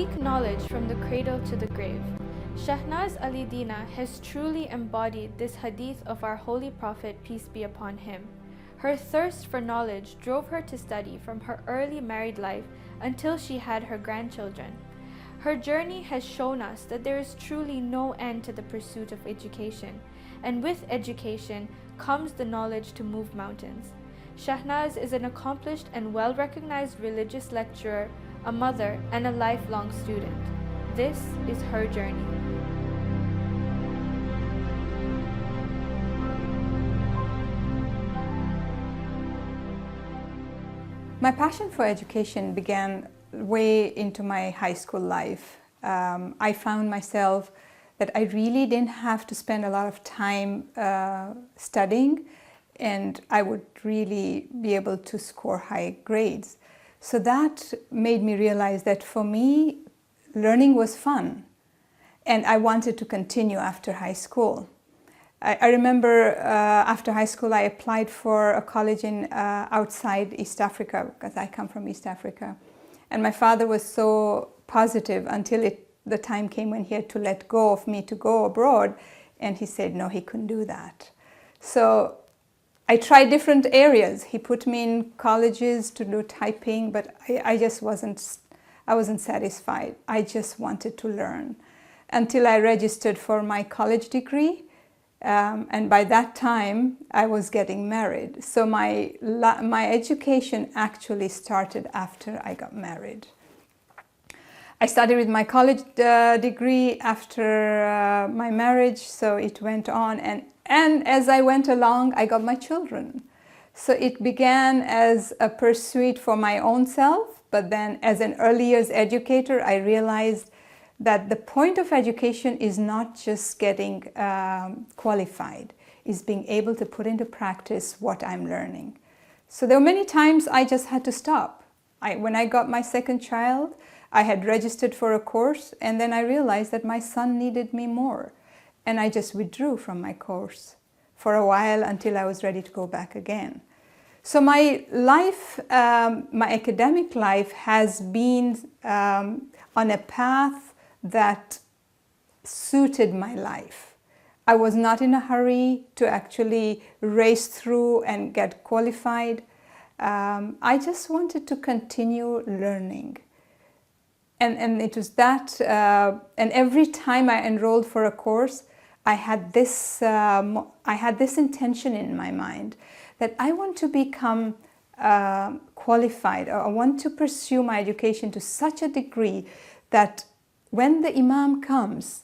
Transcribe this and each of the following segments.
seek knowledge from the cradle to the grave. Shahnaz Alidina has truly embodied this hadith of our Holy Prophet, peace be upon him. Her thirst for knowledge drove her to study from her early married life until she had her grandchildren. Her journey has shown us that there is truly no end to the pursuit of education, and with education comes the knowledge to move mountains. Shahnaz is an accomplished and well-recognized religious lecturer, a mother, and a lifelong student. This is her journey. My passion for education began way into my high school life. I found myself that I really didn't have to spend a lot of time studying, and I would really be able to score high grades. So that made me realize that for me, learning was fun, and I wanted to continue after high school. I remember after high school I applied for a college in outside East Africa, because I come from East Africa. And my father was so positive until the time came when he had to let go of me to go abroad, and he said no, he couldn't do that. So I tried different areas. He put me in colleges to do typing, but I just wasn't satisfied. I just wanted to learn until I registered for my college degree. And by that time, I was getting married. So my education actually started after I got married. I studied with my college degree after my marriage, so it went on. And as I went along, I got my children. So it began as a pursuit for my own self, but then as an early years educator, I realized that the point of education is not just getting qualified, is being able to put into practice what I'm learning. So there were many times I just had to stop. When I got my second child, I had registered for a course, and then I realized that my son needed me more. And I just withdrew from my course for a while until I was ready to go back again. So my life, my academic life has been on a path that suited my life. I was not in a hurry to actually race through and get qualified. I just wanted to continue learning. And it was that, and every time I enrolled for a course, I had this intention in my mind that I want to become qualified, or I want to pursue my education to such a degree that when the Imam comes,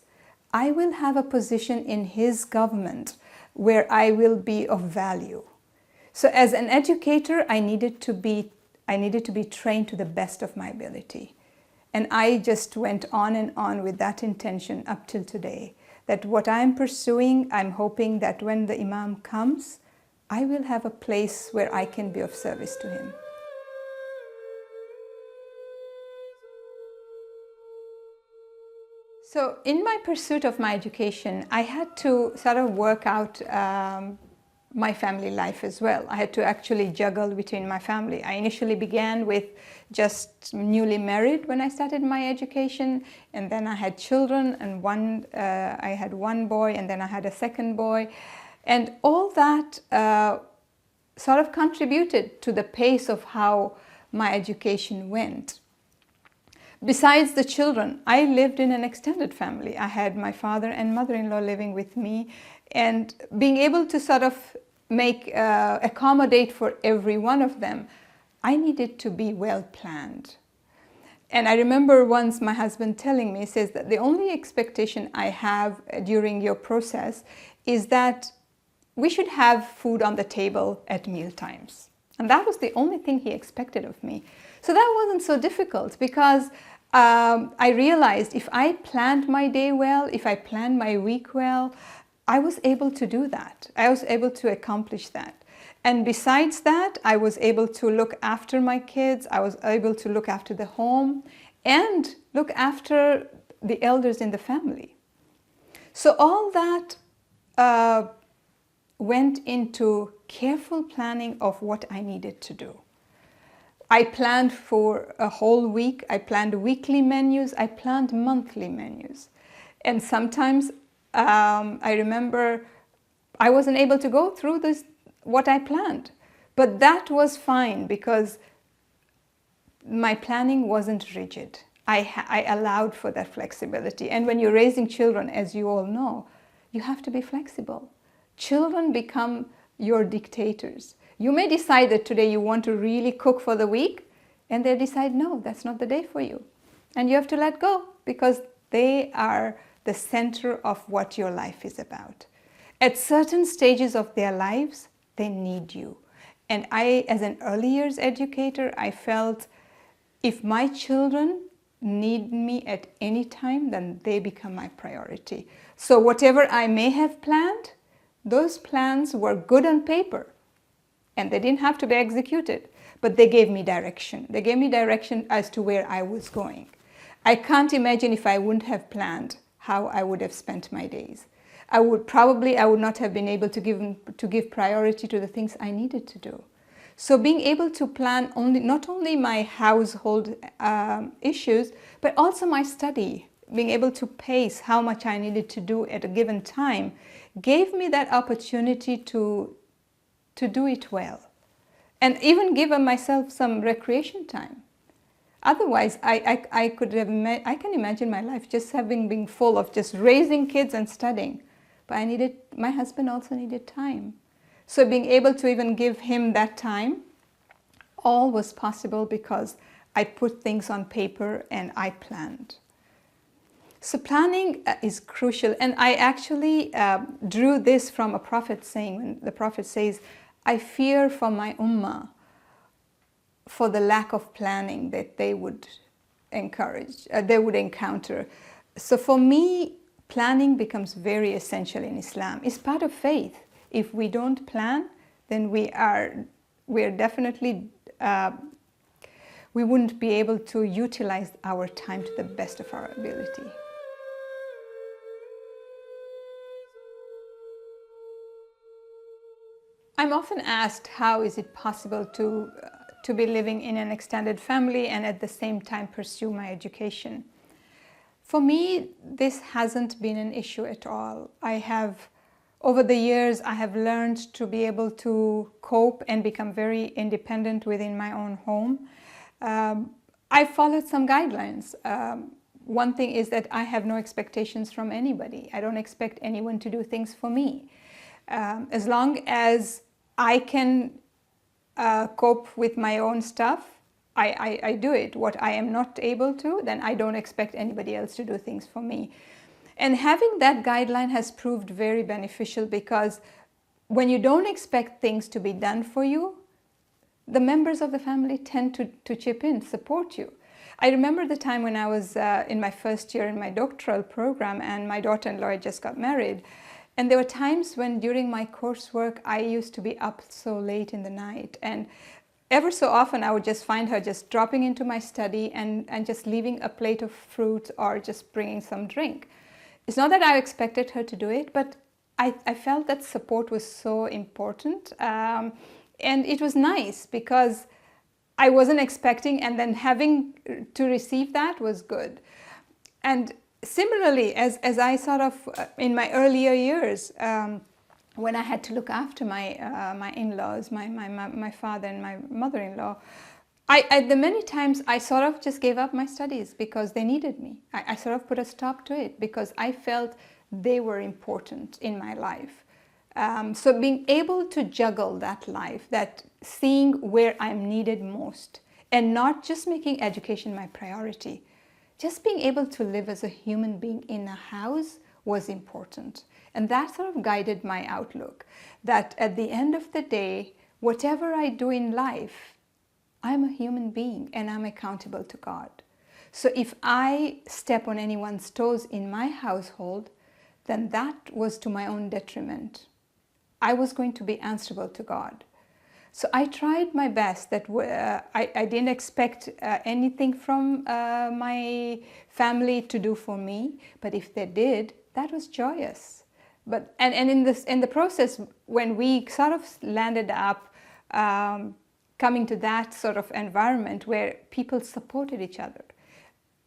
I will have a position in his government where I will be of value. So as an educator, I needed to be trained to the best of my ability. And I just went on and on with that intention up till today. That what I'm pursuing, I'm hoping that when the Imam comes, I will have a place where I can be of service to him. So in my pursuit of my education, I had to sort of work out my family life as well. I had to actually juggle between my family. I initially began with just newly married when I started my education, and then I had children, and I had one boy, and then I had a second boy. And all that sort of contributed to the pace of how my education went. Besides the children, I lived in an extended family. I had my father and mother-in-law living with me, and being able to sort of accommodate for every one of them, I needed to be well planned. And I remember once my husband telling me, he says that the only expectation I have during your process is that we should have food on the table at meal times. And that was the only thing he expected of me. So that wasn't so difficult, because I realized if I planned my day well, if I planned my week well, I was able to do that. I was able to accomplish that. And besides that, I was able to look after my kids. I was able to look after the home and look after the elders in the family. So all that went into careful planning of what I needed to do. I planned for a whole week. I planned weekly menus. I planned monthly menus. And sometimes I remember I wasn't able to go through what I planned. But that was fine because my planning wasn't rigid. I allowed for that flexibility. And when you're raising children, as you all know, you have to be flexible. Children become your dictators. You may decide that today you want to really cook for the week, and they decide, no, that's not the day for you. And you have to let go because they are the center of what your life is about. At certain stages of their lives, they need you. And I, as an early years educator, I felt if my children need me at any time, then they become my priority. So whatever I may have planned, those plans were good on paper and they didn't have to be executed, but they gave me direction. They gave me direction as to where I was going. I can't imagine if I wouldn't have planned how I would have spent my days. I would not have been able to give priority to the things I needed to do. So being able to plan not only my household issues, but also my study, being able to pace how much I needed to do at a given time, gave me that opportunity to do it well. And even give myself some recreation time. Otherwise, I can imagine my life just having been full of just raising kids and studying. But my husband also needed time. So being able to even give him that time, all was possible because I put things on paper and I planned. So planning is crucial. And I actually drew this from a prophet saying, when the prophet says, I fear for my ummah for the lack of planning that they would encounter. So for me, planning becomes very essential in Islam. It's part of faith. If we don't plan, then we're definitely, we wouldn't be able to utilize our time to the best of our ability. I'm often asked, how is it possible to be living in an extended family and at the same time pursue my education? For me, this hasn't been an issue at all. Over the years, I have learned to be able to cope and become very independent within my own home. I followed some guidelines. One thing is that I have no expectations from anybody. I don't expect anyone to do things for me. As long as I can cope with my own stuff, I do it. What I am not able to, then I don't expect anybody else to do things for me. And having that guideline has proved very beneficial because when you don't expect things to be done for you, the members of the family tend to chip in, support you. I remember the time when I was in my first year in my doctoral program and my daughter-in-law had just got married. And there were times when during my coursework, I used to be up so late in the night. And ever so often, I would just find her just dropping into my study and just leaving a plate of fruit or just bringing some drink. It's not that I expected her to do it, but I felt that support was so important. And it was nice because I wasn't expecting, and then having to receive that was good. And similarly, as I sort of, in my earlier years, when I had to look after my in-laws, my father and my mother-in-law, the many times I sort of just gave up my studies because they needed me. I sort of put a stop to it because I felt they were important in my life. So being able to juggle that life, that seeing where I'm needed most, and not just making education my priority, just being able to live as a human being in a house was important. And that sort of guided my outlook, that at the end of the day, whatever I do in life, I'm a human being and I'm accountable to God. So if I step on anyone's toes in my household, then that was to my own detriment. I was going to be answerable to God. So I tried my best. That I didn't expect anything from my family to do for me, but if they did, that was joyous. And in the process, when we sort of landed up coming to that sort of environment where people supported each other.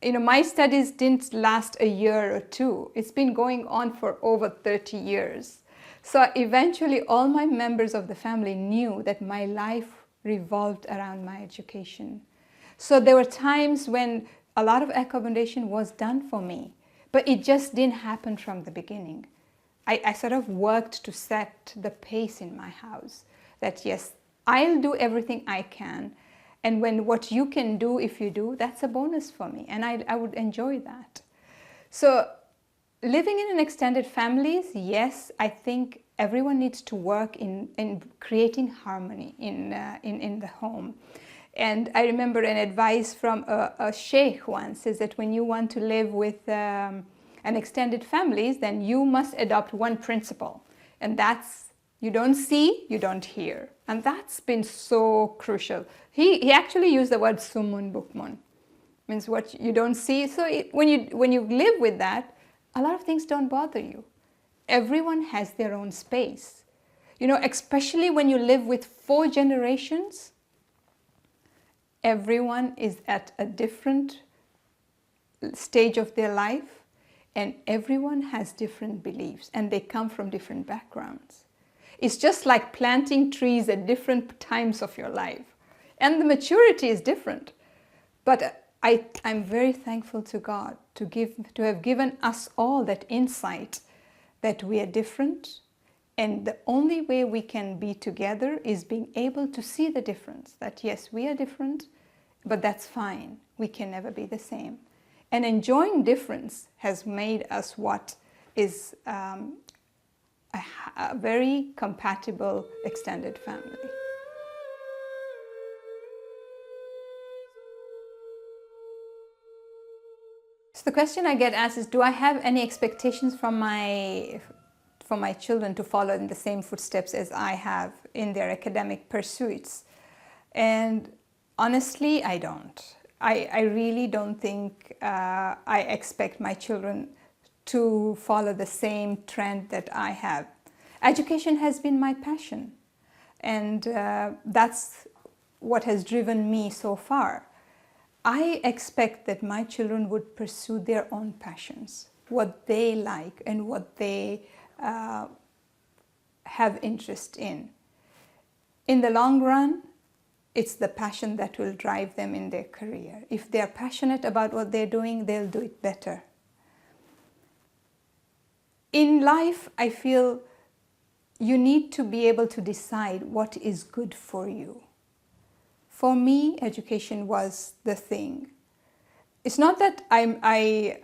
My studies didn't last a year or two. It's been going on for over 30 years. So eventually all my members of the family knew that my life revolved around my education. So there were times when a lot of accommodation was done for me, but it just didn't happen from the beginning. I sort of worked to set the pace in my house that yes, I'll do everything I can. And what you can do, if you do, that's a bonus for me. And I would enjoy that. So living in an extended families, yes, I think everyone needs to work in creating harmony in the home. And I remember an advice from a sheikh once is that when you want to live with an extended families, then you must adopt one principle. And that's you don't see, you don't hear. And that's been so crucial. He actually used the word summun bukmun. Means what you don't see. So when you live with that, a lot of things don't bother you. Everyone has their own space. Especially when you live with 4 generations, everyone is at a different stage of their life and everyone has different beliefs and they come from different backgrounds. It's just like planting trees at different times of your life. And the maturity is different. But I'm very thankful to God to have given us all that insight that we are different. And the only way we can be together is being able to see the difference. That yes, we are different, but that's fine. We can never be the same. And enjoying difference has made us what is a very compatible extended family. So the question I get asked is, do I have any expectations for my children to follow in the same footsteps as I have in their academic pursuits? And honestly, I don't. I really don't think I expect my children to follow the same trend that I have. Education has been my passion, and that's what has driven me so far. I expect that my children would pursue their own passions, what they like and what they have interest in. In the long run, it's the passion that will drive them in their career. If they're passionate about what they're doing, they'll do it better. In life, I feel you need to be able to decide what is good for you. For me, education was the thing. It's not that I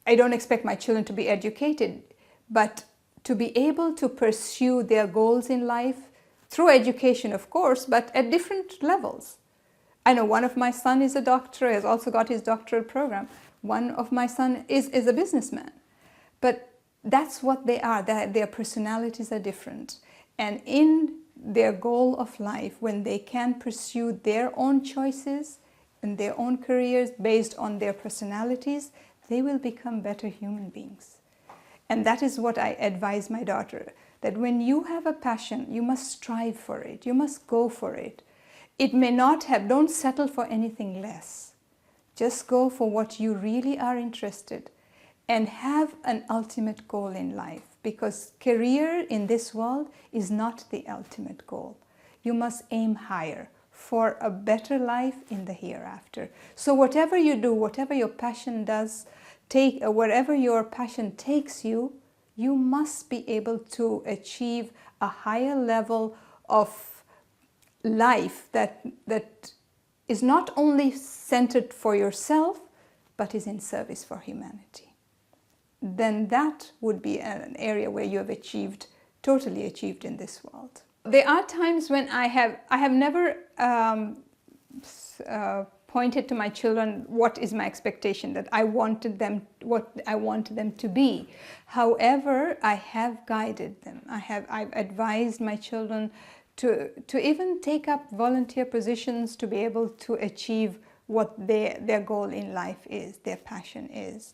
don't expect my children to be educated, but to be able to pursue their goals in life through education, of course, but at different levels. I know one of my son is a doctor, has also got his doctoral program. One of my son is a businessman. But that's what they are. Their personalities are different. And in their goal of life, when they can pursue their own choices and their own careers based on their personalities, they will become better human beings. And that is what I advise my daughter, that when you have a passion, you must strive for it. You must go for it. It may not have, don't settle for anything less. Just go for what you really are interested and have an ultimate goal in life, because career in this world is not the ultimate goal. You must aim higher for a better life in the hereafter. So whatever you do, whatever your passion does, wherever your passion takes you, you must be able to achieve a higher level of life that is not only centered for yourself, but is in service for humanity. Then that would be an area where you have totally achieved in this world. There are times when I have never pointed to my children what is my expectation, that what I want them to be. However, I have guided them. I've advised my children to even take up volunteer positions to be able to achieve what their goal in life is, their passion is.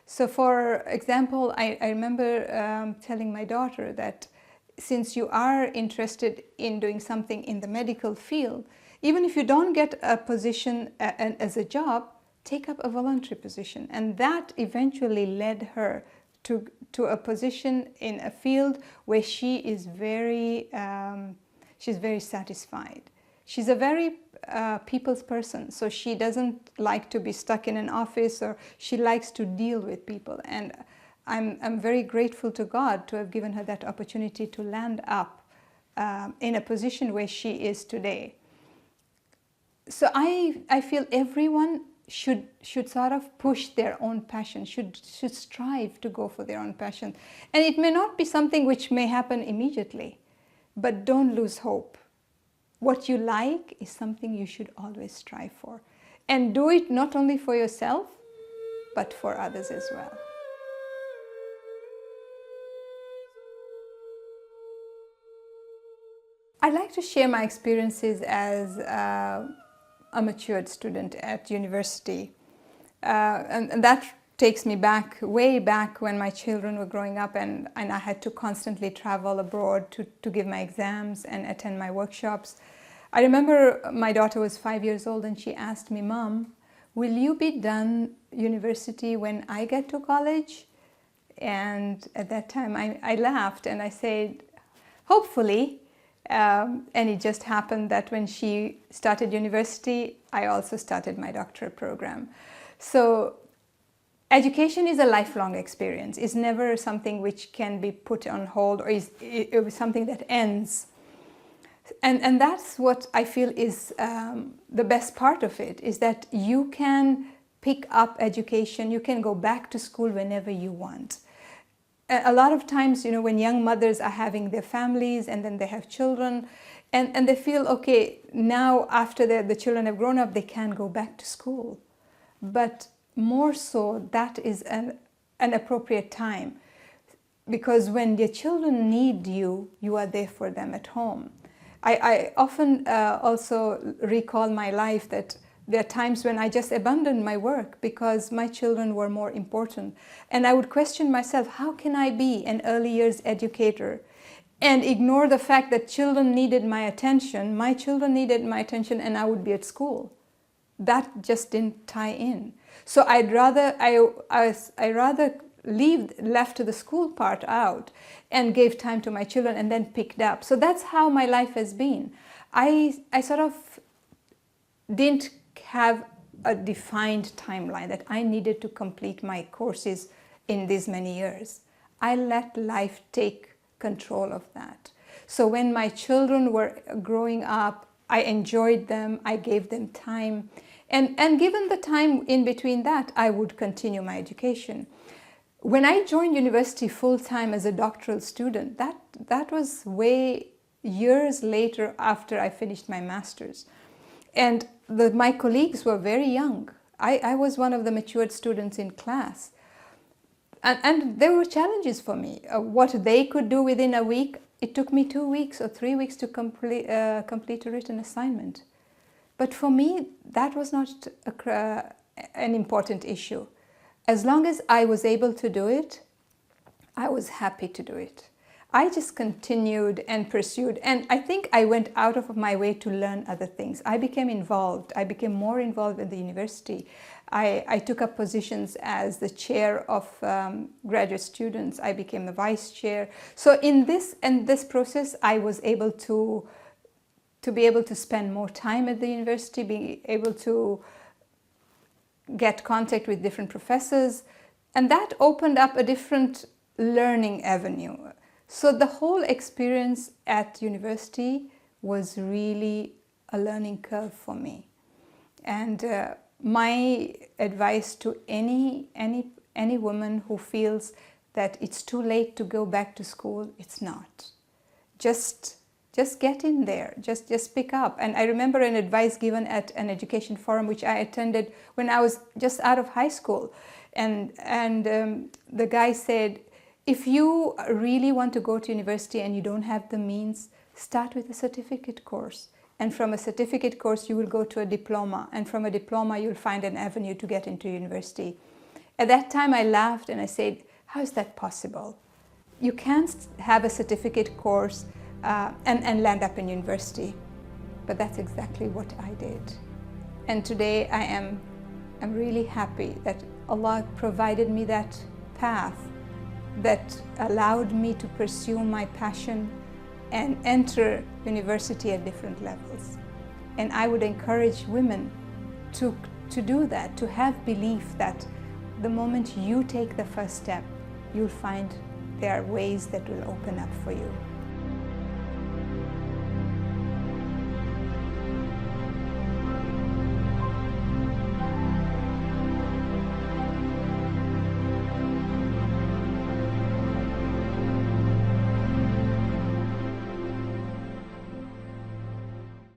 So for example, I remember telling my daughter that since you are interested in doing something in the medical field, even if you don't get a position as a job, take up a voluntary position. And that eventually led her to a position in a field where she is she's very satisfied. She's a very people's person, so she doesn't like to be stuck in an office, or she likes to deal with people. And I'm very grateful to God to have given her that opportunity to land up in a position where she is today. So I feel everyone should sort of push their own passion, should strive to go for their own passion. And it may not be something which may happen immediately, but don't lose hope. What you like is something you should always strive for. And do it not only for yourself, but for others as well. I'd like to share my experiences as a matured student at university. And that takes me back, way back when my children were growing up, and I had to constantly travel abroad to give my exams and attend my workshops. I remember my daughter was 5 years old and she asked me, "Mom, will you be done university when I get to college?" And at that time I laughed and I said, "Hopefully." And it just happened that when she started university, I also started my doctorate program. So education is a lifelong experience. It's never something which can be put on hold, or is something that ends. And that's what I feel is the best part of it, is that you can pick up education, you can go back to school whenever you want. A lot of times, you know, when young mothers are having their families and then they have children, and they feel, okay, now after the children have grown up, they can go back to school. But more so, that is an appropriate time, because when their children need you, you are there for them at home. I often also recall my life that there are times when I just abandoned my work because my children were more important. And I would question myself, how can I be an early years educator and ignore the fact that children needed my attention, my children needed my attention, and I would be at school? That just didn't tie in. So I rather left the school part out and gave time to my children and then picked up. So that's how my life has been. I sort of didn't have a defined timeline that I needed to complete my courses in these many years. I let life take control of that. So when my children were growing up, I enjoyed them, I gave them time, and given the time in between that, I would continue my education. When I joined university full-time as a doctoral student, that was way years later after I finished my master's. And my colleagues were very young. I was one of the matured students in class. And there were challenges for me. What they could do within a week, it took me 2 weeks or 3 weeks to complete a written assignment. But for me, that was not an important issue. As long as I was able to do it, I was happy to do it. I just continued and pursued, and I think I went out of my way to learn other things. I became involved. I became more involved in the university. I took up positions as the chair of graduate students. I became the vice chair. So in this process, I was able to be able to spend more time at the university, be able to get contact with different professors, and that opened up a different learning avenue. So the whole experience at university was really a learning curve for me. And my advice to any woman who feels that it's too late to go back to school, it's not. Just get in there, just pick up. And I remember an advice given at an education forum which I attended when I was just out of high school. And the guy said, if you really want to go to university and you don't have the means, start with a certificate course. And from a certificate course, you will go to a diploma. And from a diploma, you'll find an avenue to get into university. At that time, I laughed and I said, how is that possible? you can't have a certificate course and land up in university. But that's exactly what I did. And today I'm really happy that Allah provided me that path that allowed me to pursue my passion and enter university at different levels. And I would encourage women to do that, to have belief that the moment you take the first step, you'll find there are ways that will open up for you.